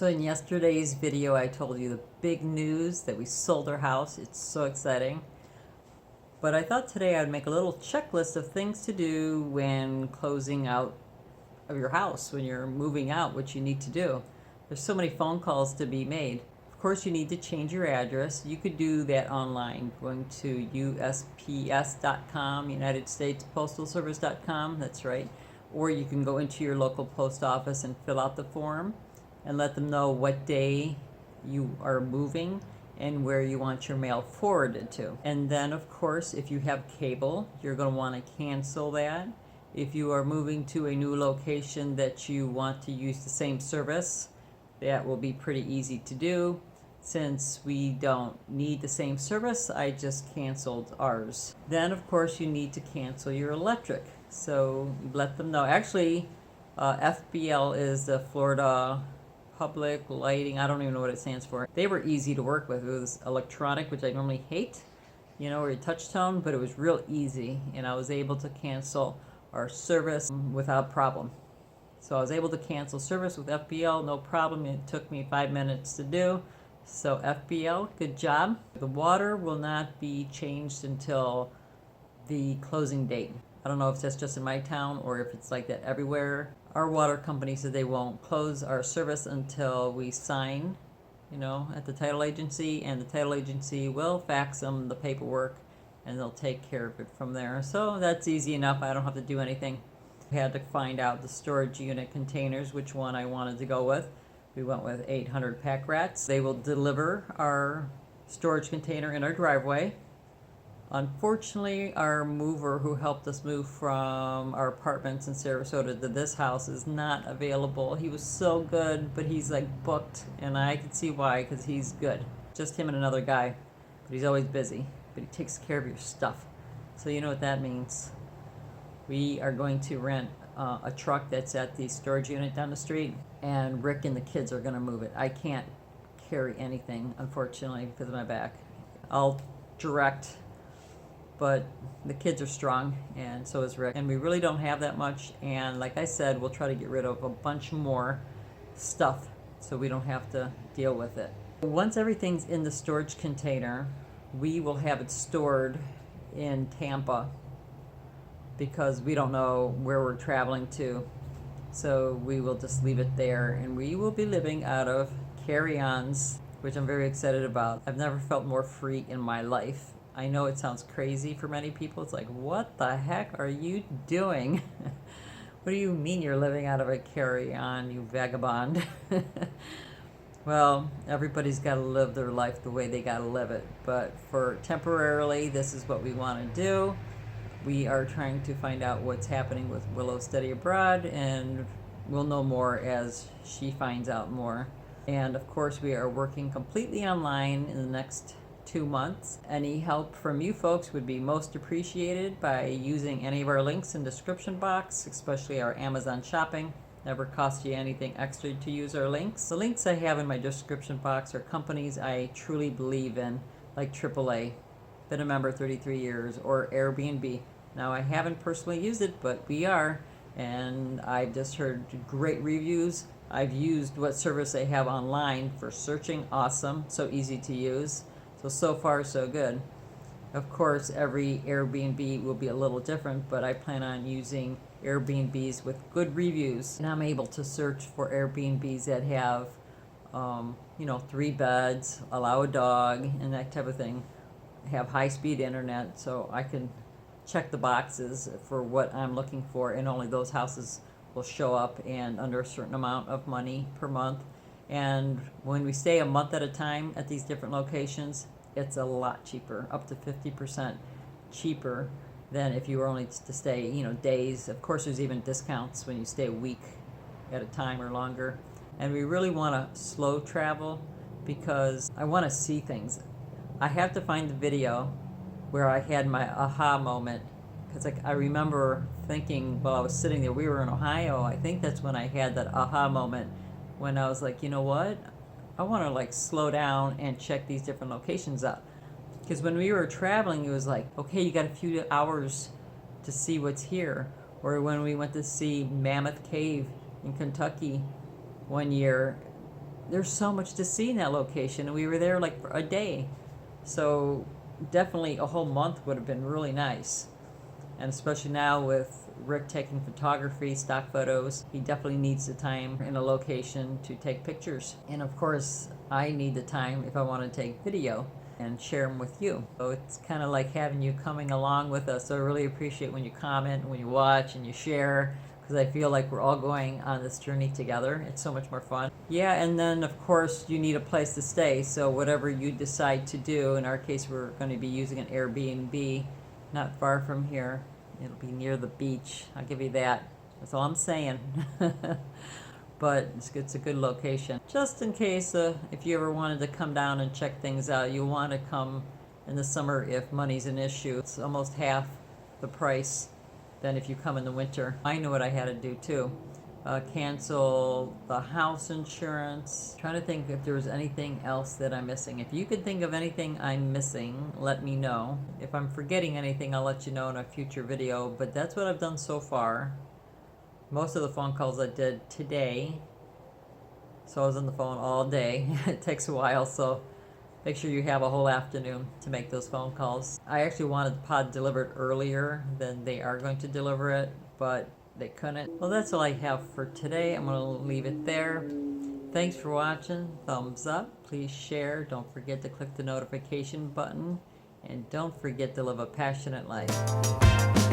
So in yesterday's video, I told you the big news that we sold our house. It's so exciting. But I thought today I'd make a little checklist of things to do when closing out of your house, when you're moving out, what you need to do. There's so many phone calls to be made. Of course, you need to change your address. You could do that online, going to USPS.com, United States Postal Service.com, that's right. Or you can go into your local post office and fill out the form and let them know what day you are moving and where you want your mail forwarded to. And then, of course, if you have cable, you're going to want to cancel that. If you are moving to a new location that you want to use the same service, that will be pretty easy to do. Since we don't need the same service, I just canceled ours. Then, of course, you need to cancel your electric. So let them know. Actually, FBL is the Florida Public Lighting. I don't even know what it stands for. They were easy to work with. It was electronic, which I normally hate, or your touch tone, but it was real easy. And I was able to cancel our service without problem. So I was able to cancel service with FBL, no problem. It took me 5 minutes to do. So FBL, good job. The water will not be changed until the closing date. I don't know if that's just in my town or if it's like that everywhere. Our water company said they won't close our service until we sign, at the title agency, and the title agency will fax them the paperwork and they'll take care of it from there. So that's easy enough. I don't have to do anything. I had to find out the storage unit containers, which one I wanted to go with. We went with 800 pack rats. They will deliver our storage container in our driveway. Unfortunately, our mover who helped us move from our apartments in Sarasota to this house is not available. He was so good, but he's like booked, and I can see why, because he's good. Just him and another guy, but he's always busy, but he takes care of your stuff. So you know what that means. We are going to rent a truck that's at the storage unit down the street, and Rick and the kids are going to move it. I can't carry anything, unfortunately, because of my back. I'll direct, but the kids are strong, and so is Rick. And we really don't have that much, and like I said, we'll try to get rid of a bunch more stuff so we don't have to deal with it. Once everything's in the storage container, we will have it stored in Tampa because we don't know where we're traveling to. So we will just leave it there, and we will be living out of carry-ons, which I'm very excited about. I've never felt more free in my life. I know it sounds crazy for many people. It's like, what the heck are you doing? What do you mean you're living out of a carry-on, you vagabond? Well, everybody's got to live their life the way they got to live it. But for temporarily, this is what we want to do. We are trying to find out what's happening with Willow Study Abroad, and we'll know more as she finds out more. And of course, we are working completely online in the next 2 months. Any help from you folks would be most appreciated by using any of our links in the description box, especially our Amazon shopping. Never costs you anything extra to use our links. The links I have in my description box are companies I truly believe in, like AAA, been a member 33 years, or Airbnb. Now, I haven't personally used it, but we are, and I've just heard great reviews. I've used what service they have online for searching. Awesome, so easy to use. So far, so good. Of course, every Airbnb will be a little different, but I plan on using Airbnbs with good reviews. And I'm able to search for Airbnbs that have, 3 beds, allow a dog, and that type of thing. Have high-speed internet, so I can check the boxes for what I'm looking for, and only those houses will show up and under a certain amount of money per month. And when we stay a month at a time at these different locations, it's a lot cheaper, up to 50% cheaper than if you were only to stay, days. Of course, there's even discounts when you stay a week at a time or longer. And we really want to slow travel because I want to see things. I have to find the video where I had my aha moment, because I remember thinking while I was sitting there, we were in Ohio, I think that's when I had that aha moment, when I was like, you know what, I want to slow down and check these different locations out. Because when we were traveling, it was like, okay, you got a few hours to see what's here. Or when we went to see Mammoth Cave in Kentucky one year, there's so much to see in that location, and we were there like for a day. So definitely a whole month would have been really nice. And especially now with Rick taking photography, stock photos, he definitely needs the time in a location to take pictures. And of course, I need the time if I want to take video and share them with you. So it's kind of like having you coming along with us. So I really appreciate when you comment, when you watch, and you share, because I feel like we're all going on this journey together. It's so much more fun. Yeah, and then of course you need a place to stay. So whatever you decide to do, in our case we're going to be using an Airbnb not far from here. It'll be near the beach. I'll give you that. That's all I'm saying. But it's a good location. Just in case, if you ever wanted to come down and check things out, you'll want to come in the summer if money's an issue. It's almost half the price than if you come in the winter. I know what I had to do too. Cancel the house insurance. Trying to think if there was anything else that I'm missing. If you could think of anything I'm missing, let me know. If I'm forgetting anything, I'll let you know in a future video. But that's what I've done so far. Most of the phone calls I did today. So I was on the phone all day. It takes a while, so make sure you have a whole afternoon to make those phone calls. I actually wanted the pod delivered earlier than they are going to deliver it, but they couldn't. Well, that's all I have for today. I'm going to leave it there. Thanks for watching. Thumbs up. Please share. Don't forget to click the notification button. And don't forget to live a passionate life.